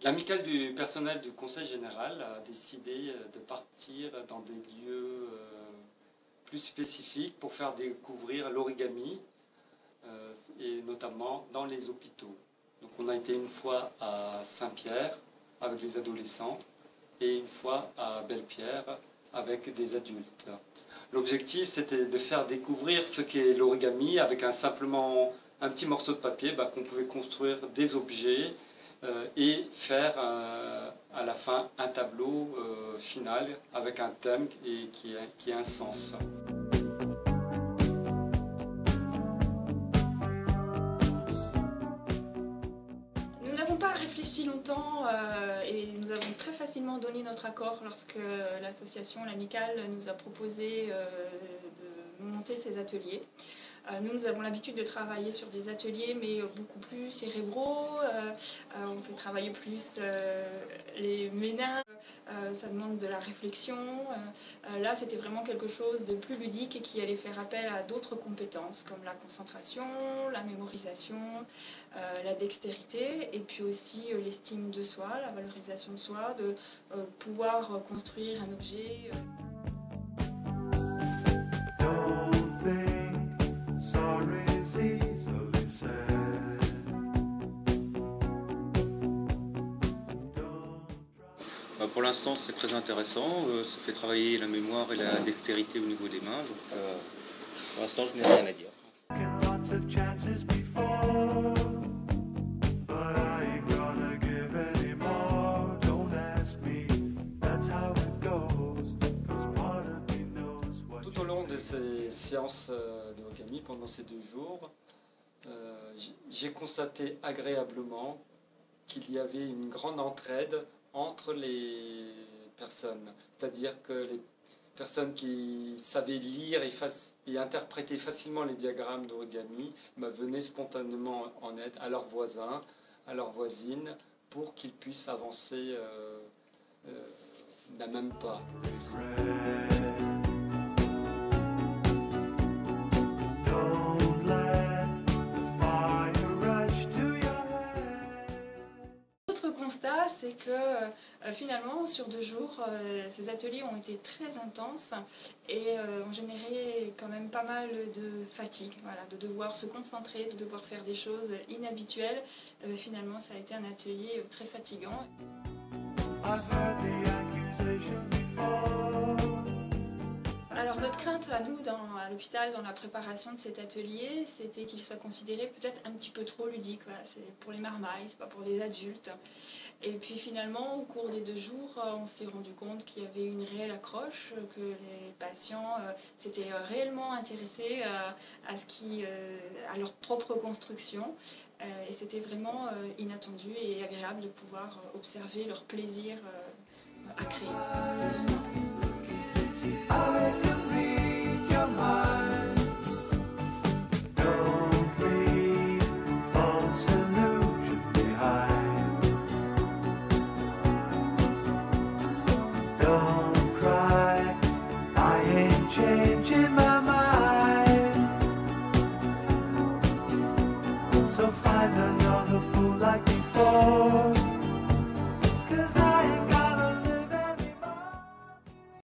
L'amicale du personnel du Conseil général a décidé de partir dans des lieux plus spécifiques pour faire découvrir l'origami, et notamment dans les hôpitaux. Donc on a été une fois à Saint-Pierre avec les adolescents et une fois à Belle-Pierre avec des adultes. L'objectif, c'était de faire découvrir ce qu'est l'origami avec simplement un petit morceau de papier qu'on pouvait construire des objets et faire à la fin un tableau final avec un thème et qui a un sens. Nous n'avons pas réfléchi longtemps et nous avons très facilement donné notre accord lorsque l'association, l'amicale, nous a proposé de monter ces ateliers. Nous avons l'habitude de travailler sur des ateliers mais beaucoup plus cérébraux, on peut travailler plus les méninges, ça demande de la réflexion. Là c'était vraiment quelque chose de plus ludique et qui allait faire appel à d'autres compétences comme la concentration, la mémorisation, la dextérité et puis aussi l'estime de soi, la valorisation de soi, de pouvoir construire un objet. Pour l'instant, c'est très intéressant. Ça fait travailler la mémoire et la dextérité au niveau des mains. Donc, pour l'instant, je n'ai rien à dire. Tout au long de ces séances d'origami, pendant ces 2 jours, j'ai constaté agréablement qu'il y avait une grande entraide entre les personnes. C'est-à-dire que les personnes qui savaient lire et interpréter facilement les diagrammes d'origami venaient spontanément en aide à leurs voisins, à leurs voisines, pour qu'ils puissent avancer d'un même pas. Constat, c'est que finalement sur 2 jours, ces ateliers ont été très intenses et ont généré quand même pas mal de fatigue, voilà, de devoir se concentrer, de devoir faire des choses inhabituelles. Finalement, ça a été un atelier très fatigant. Alors notre crainte à nous, à l'hôpital, dans la préparation de cet atelier, c'était qu'il soit considéré peut-être un petit peu trop ludique. Voilà, c'est pour les marmailles, c'est pas pour les adultes. Et puis finalement, au cours des 2 jours, on s'est rendu compte qu'il y avait une réelle accroche, que les patients s'étaient réellement intéressés à leur propre construction. Et c'était vraiment inattendu et agréable de pouvoir observer leur plaisir à créer.